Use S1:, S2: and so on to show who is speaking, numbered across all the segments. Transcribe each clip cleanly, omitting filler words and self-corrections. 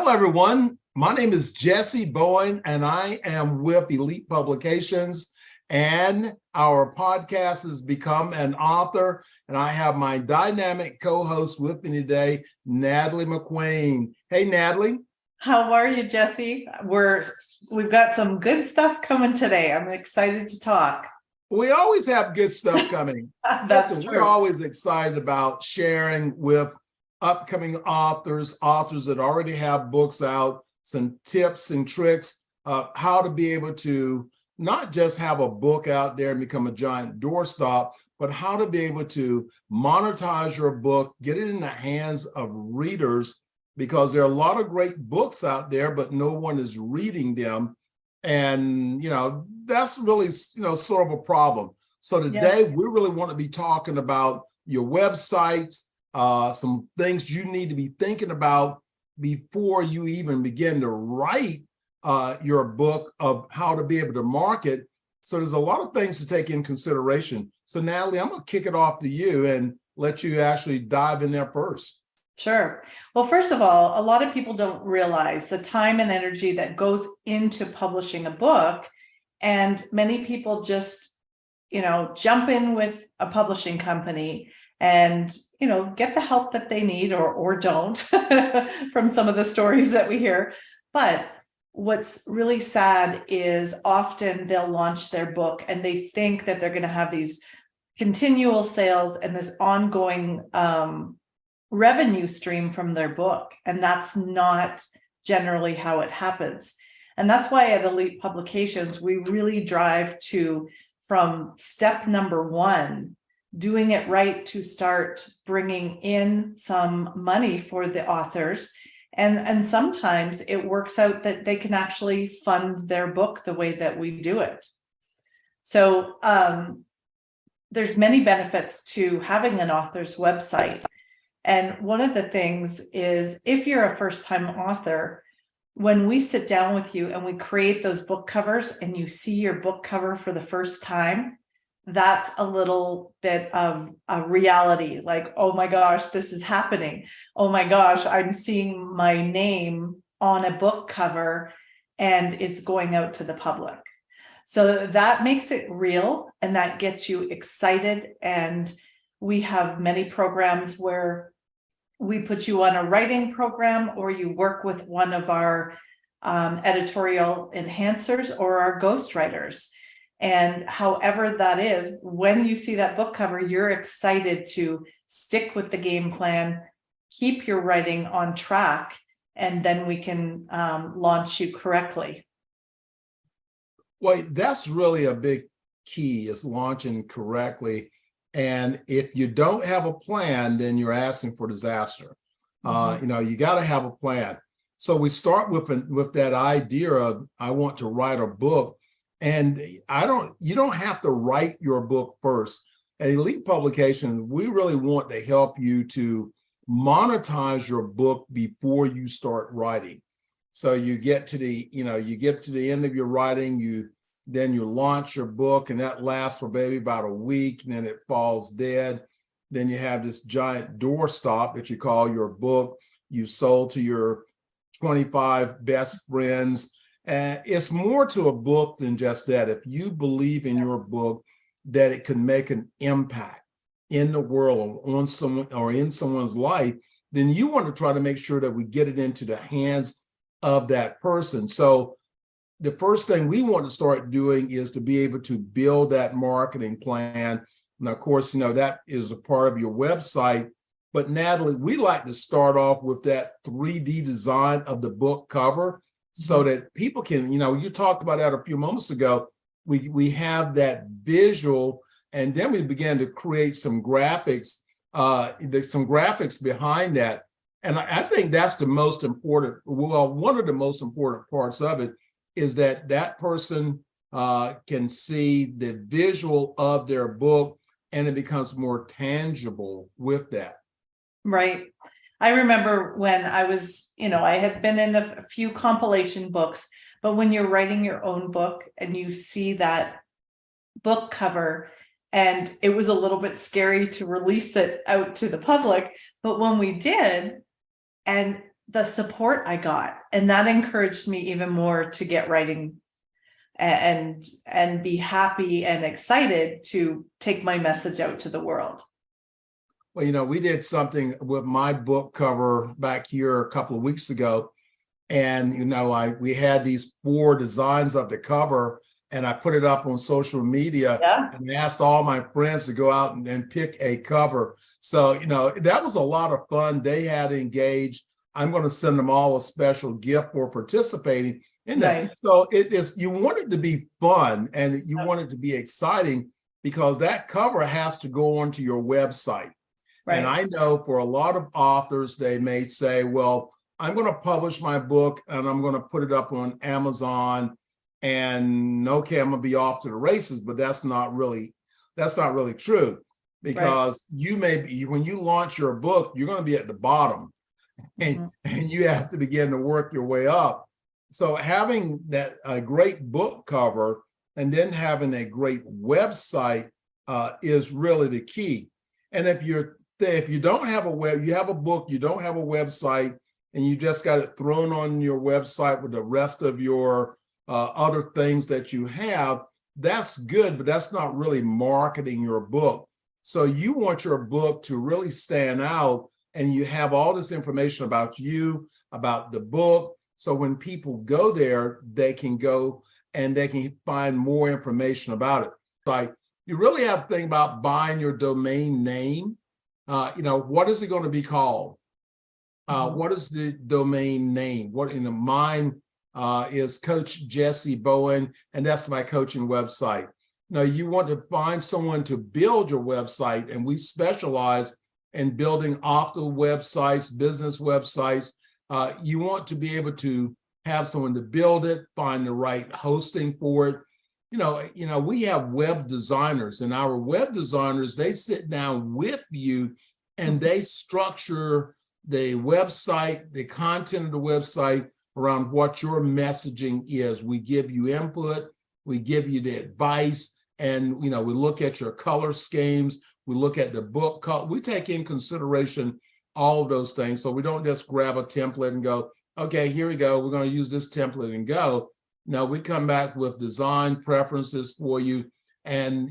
S1: Hello, everyone. My name is Jessie Bowen, and I am with Elite Publications. And our podcast has become an author. And I have my dynamic co-host with me today, Natalie McQueen. Hey, Natalie.
S2: How are you, Jessie? We've got some good stuff coming today. I'm excited to talk.
S1: We always have good stuff coming.
S2: That's true.
S1: We're always excited about sharing with upcoming authors that already have books out, some tips and tricks of how to be able to not just have a book out there and become a giant doorstop, but how to be able to monetize your book, get it in the hands of readers, because there are a lot of great books out there, but no one is reading them. And, that's really, sort of a problem. So today we really want to be talking about your websites, some things you need to be thinking about before you even begin to write your book of how to be able to market. So there's a lot of things to take in consideration. So Natalie, I'm going to kick it off to you and let you actually dive in there first.
S2: Sure. Well, first of all, a lot of people don't realize the time and energy that goes into publishing a book. And many people just, jump in with a publishing company and, get the help that they need or don't from some of the stories that we hear. But what's really sad is often they'll launch their book and they think that they're going to have these continual sales and this ongoing revenue stream from their book. And that's not generally how it happens. And that's why at Elite Publications, we really drive from step number one, doing it right to start bringing in some money for the authors. And sometimes it works out that they can actually fund their book the way that we do it. So there's many benefits to having an author's website. And one of the things is, if you're a first-time author, when we sit down with you and we create those book covers and you see your book cover for the first time, that's a little bit of a reality. Like, oh my gosh, this is happening. Oh my gosh, I'm seeing my name on a book cover and it's going out to the public. So that makes it real and that gets you excited. And we have many programs where we put you on a writing program, or you work with one of our editorial enhancers or our ghostwriters. And however that is, when you see that book cover, you're excited to stick with the game plan, keep your writing on track, and then we can launch you correctly.
S1: Well, that's really a big key, is launching correctly. And if you don't have a plan, then you're asking for disaster. You got to have a plan. So we start with that idea of, I want to write a book, and you don't have to write your book first. At Elite Publications, we really want to help you to monetize your book before you start writing. So you get to the end of your writing, then you launch your book, and that lasts for maybe about a week, and then it falls dead. Then you have this giant doorstop that you call your book. You sold to your 25 best friends. And it's more to a book than just that. If you believe in your book that it can make an impact in the world, on someone or in someone's life, then you want to try to make sure that we get it into the hands of that person. So the first thing we want to start doing is to be able to build that marketing plan. And of course, that is a part of your website. But Natalie, we like to start off with that 3D design of the book cover so that people can, you talked about that a few moments ago. We have that visual, and then we began to create some graphics, behind that. And I think that's the most important. Well, one of the most important parts of it is that person can see the visual of their book, and it becomes more tangible with that.
S2: Right. I remember when I was, I had been in a few compilation books, but when you're writing your own book and you see that book cover, and it was a little bit scary to release it out to the public, but when we did, and the support I got, and that encouraged me even more to get writing and be happy and excited to take my message out to the world.
S1: Well, we did something with my book cover back here a couple of weeks ago. And, we had these 4 designs of the cover, and I put it up on social media and asked all my friends to go out and pick a cover. So, that was a lot of fun. They had engaged. I'm going to send them all a special gift for participating in that.
S2: Nice.
S1: So you want it to be fun and you want it to be exciting, because that cover has to go onto your website. Right. And I know for a lot of authors, they may say, well, I'm going to publish my book and I'm going to put it up on Amazon, and okay, I'm going to be off to the races. But that's not really true, because you may be, when you launch your book, you're going to be at the bottom, and you have to begin to work your way up. So having that a great book cover and then having a great website is really the key. And if you don't have you have a book, you don't have a website, and you just got it thrown on your website with the rest of your other things that you have, that's good, but that's not really marketing your book. So you want your book to really stand out, and you have all this information about you, about the book. So when people go there, they can go and they can find more information about it. Like, you really have to think about buying your domain name. What is it going to be called? What is the domain name? Mine is Coach Jessie Bowen, and that's my coaching website. Now, you want to find someone to build your website, and we specialize in building author websites, business websites. You want to be able to have someone to build it, find the right hosting for it. We have web designers, and our web designers, they sit down with you and they structure the website, the content of the website around what your messaging is. We give you input, we give you the advice, and we look at your color schemes, we look at the book color, we take in consideration all of those things. So we don't just grab a template and go, okay, here we go, we're going to use this template and go. No, we come back with design preferences for you, and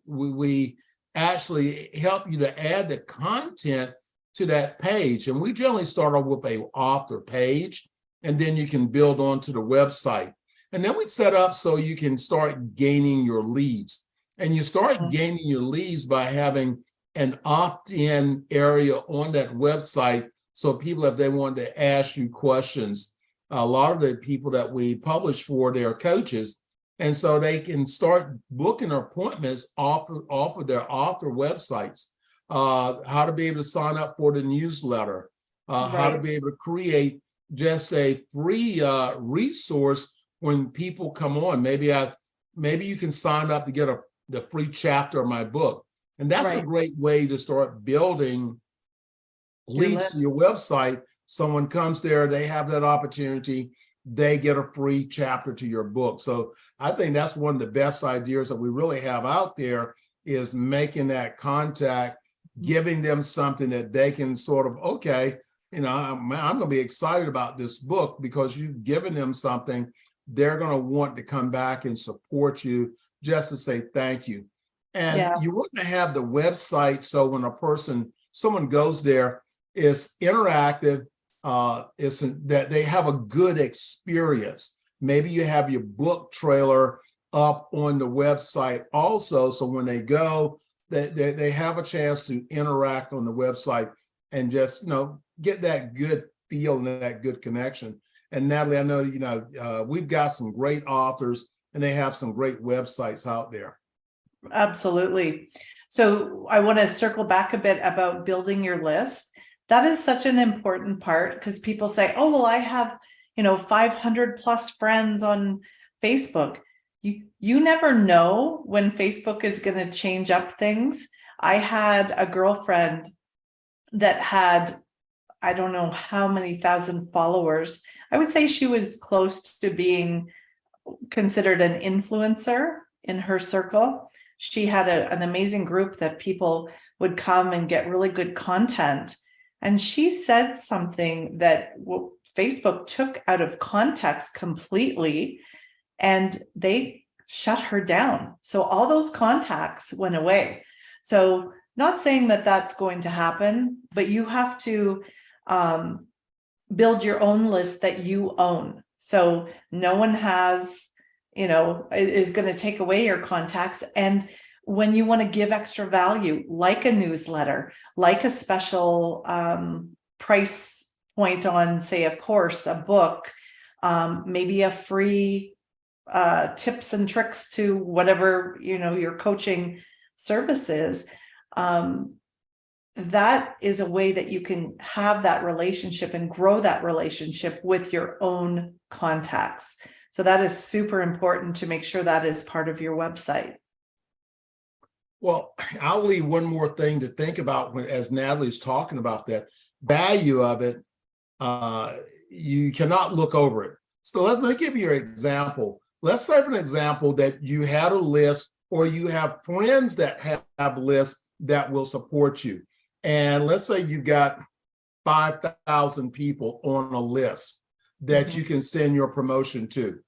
S1: we actually help you to add the content to that page. And we generally start off with a author page, and then you can build onto the website. And then we set up so you can start gaining your leads. And you start gaining your leads by having an opt-in area on that website. So people, if they want to ask you questions, a lot of the people that we publish for, they're coaches. And so they can start booking appointments off of their author websites, how to be able to sign up for the newsletter, how to be able to create just a free resource when people come on. Maybe you can sign up to get the free chapter of my book. And that's a great way to start building leads to your website. Someone comes there, they have that opportunity, they get a free chapter to your book. So I think that's one of the best ideas that we really have out there, is making that contact, giving them something that they can sort of, okay, I'm going to be excited about this book, because you've given them something. They're going to want to come back and support you, just to say thank you. And you want to have the website so when someone goes there, it's interactive, it's that they have a good experience. Maybe you have your book trailer up on the website also, so when they go, they have a chance to interact on the website and just get that good feel and that good connection. And Natalie, I know we've got some great authors, and they have some great websites out there.
S2: Absolutely. So I want to circle back a bit about building your list. That is such an important part, because people say, oh, well, I have 500 plus friends on Facebook. You never know when Facebook is going to change up things. I had a girlfriend that had, I don't know how many thousand followers. I would say she was close to being considered an influencer in her circle. She had an amazing group that people would come and get really good content. And she said something that Facebook took out of context completely, and they shut her down. So all those contacts went away. So not saying that that's going to happen, but you have to build your own list that you own. So no one is going to take away your contacts. And when you want to give extra value, like a newsletter, like a special price point on, say, a course, a book, maybe a free tips and tricks to whatever, your coaching services, that is a way that you can have that relationship and grow that relationship with your own contacts. So that is super important to make sure that is part of your website.
S1: Well, I'll leave one more thing to think about as Natalie's talking about that value of it. You cannot look over it. So let me give you an example. Let's say, for an example, that you had a list, or you have friends that have lists that will support you. And let's say you've got 5,000 people on a list that you can send your promotion to.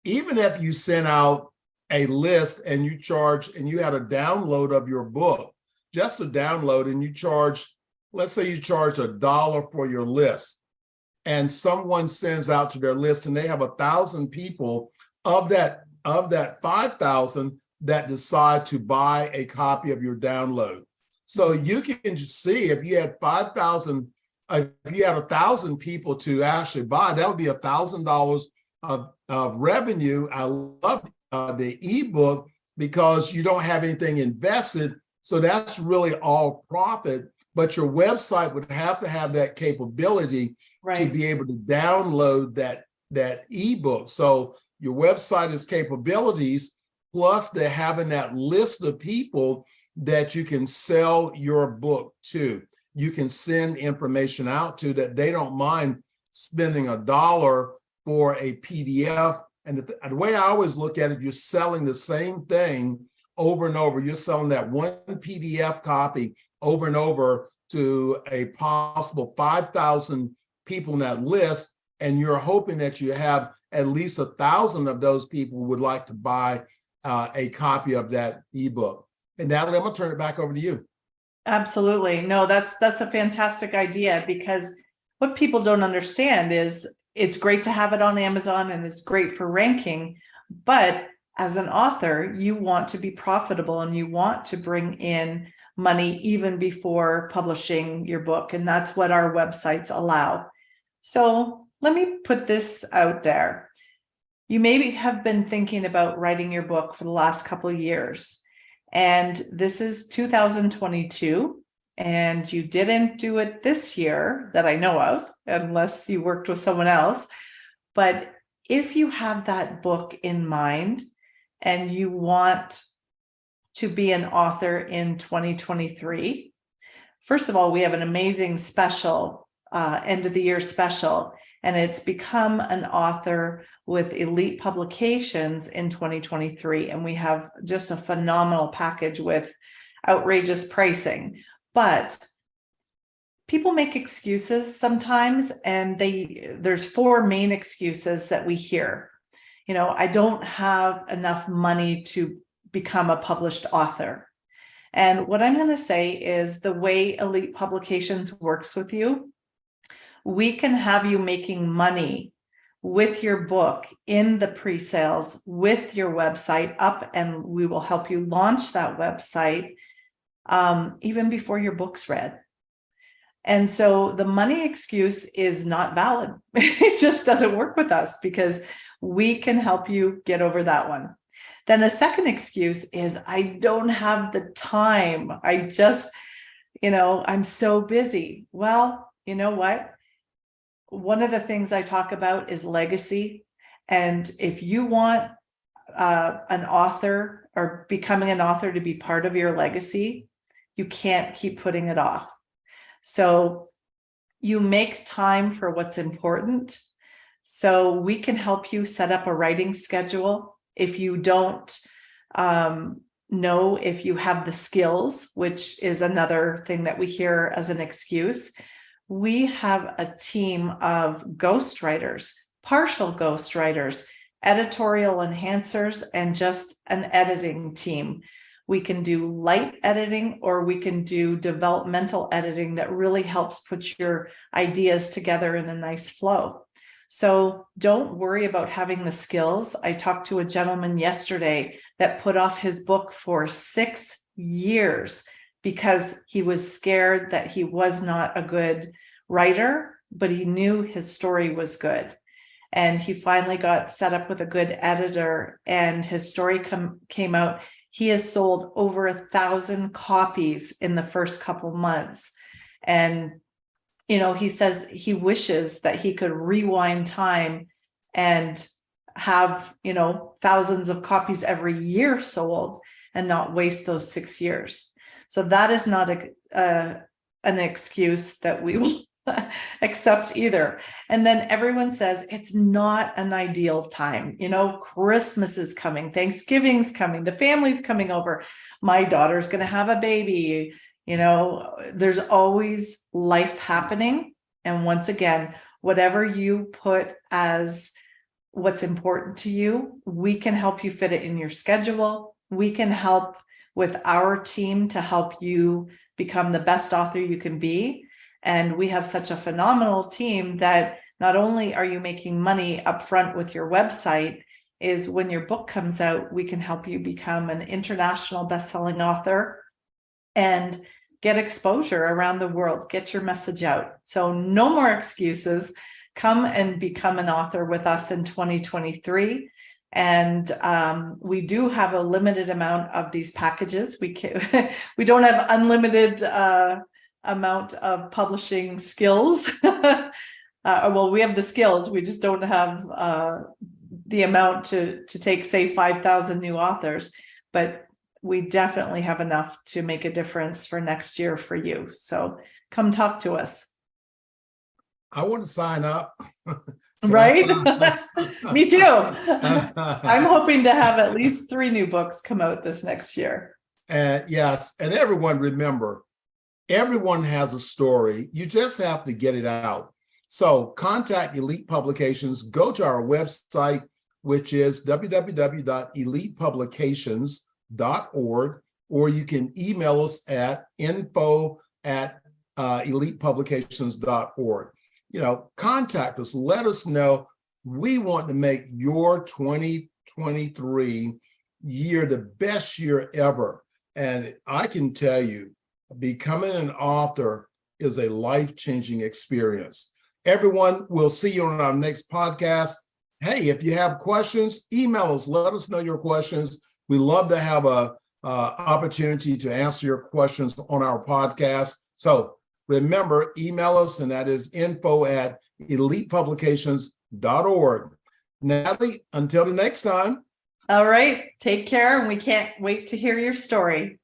S1: Even if you send out a list and you had a download of your book, just a download, and you charge, let's say you charge $1 for your list, and someone sends out to their list and they have 1,000 people of that 5,000 that decide to buy a copy of your download. So you can just see, if you had 5,000, if you had 1,000 people to actually buy, that would be $1,000 of revenue. I love the ebook because you don't have anything invested. So that's really all profit, but your website would have to have that capability to be able to download that ebook. So your website is capabilities, plus they're having that list of people that you can sell your book to. You can send information out to that they don't mind spending $1 for a PDF. And the way I always look at it, you're selling the same thing over and over. You're selling that one PDF copy over and over to a possible 5,000 people in that list. And you're hoping that you have at least 1,000 of those people would like to buy a copy of that ebook. And Natalie, I'm gonna turn it back over to you.
S2: Absolutely. No, that's a fantastic idea, because what people don't understand is it's great to have it on Amazon and it's great for ranking, but as an author, you want to be profitable and you want to bring in money even before publishing your book. And that's what our websites allow. So let me put this out there. You maybe have been thinking about writing your book for the last couple of years, and this is 2022, and you didn't do it this year that I know of, unless you worked with someone else. But if you have that book in mind and you want to be an author in 2023, first of all, we have an amazing special, end of the year special, and it's become an author with Elite Publications in 2023. And we have just a phenomenal package with outrageous pricing. But people make excuses sometimes, and there's four main excuses that we hear. I don't have enough money to become a published author. And what I'm going to say is, the way Elite Publications works with you, we can have you making money with your book in the pre-sales with your website up, and we will help you launch that website even before your book's read. And so the money excuse is not valid. It just doesn't work with us, because we can help you get over that one. Then a second excuse is, I don't have the time. I just, I'm so busy. Well, you know what? One of the things I talk about is legacy. And if you want an author or becoming an author to be part of your legacy, you can't keep putting it off. So you make time for what's important. So we can help you set up a writing schedule. If you don't know if you have the skills, which is another thing that we hear as an excuse. We have a team of ghostwriters, partial ghostwriters, editorial enhancers, and just an editing team. We can do light editing, or we can do developmental editing that really helps put your ideas together in a nice flow. So don't worry about having the skills. I talked to a gentleman yesterday that put off his book for 6 years because he was scared that he was not a good writer, but he knew his story was good. And he finally got set up with a good editor, and his story came out. He has sold over 1,000 copies in the first couple months. And he says he wishes that he could rewind time and have, thousands of copies every year sold and not waste those 6 years. So that is not an excuse that we will accept either. And then everyone says it's not an ideal time. Christmas is coming, Thanksgiving's coming, the family's coming over, my daughter's going to have a baby. There's always life happening. And once again, whatever you put as what's important to you, we can help you fit it in your schedule. We can help with our team to help you become the best author you can be. And we have such a phenomenal team that not only are you making money up front with your website, is when your book comes out, we can help you become an international best-selling author and get exposure around the world, get your message out. So no more excuses. Come and become an author with us in 2023. And we do have a limited amount of these packages. We don't have unlimited amount of publishing skills. Well, we have the skills, we just don't have the amount to take, say, 5,000 new authors, but we definitely have enough to make a difference for next year for you. So come talk to us.
S1: I want to sign up.
S2: Right? Me too. I'm hoping to have at least 3 new books come out this next year.
S1: And yes, and everyone, remember, everyone has a story. You just have to get it out. So contact Elite Publications. Go to our website, which is www.elitepublications.org, or you can email us at info@elitepublications.org. Contact us. Let us know. We want to make your 2023 year the best year ever. And I can tell you, becoming an author is a life-changing experience. Everyone, we'll see you on our next podcast. Hey, if you have questions, email us. Let us know your questions. We love to have a opportunity to answer your questions on our podcast. So remember, email us, and that is info@elitepublications.org. Natalie, until the next time.
S2: All right. Take care. And we can't wait to hear your story.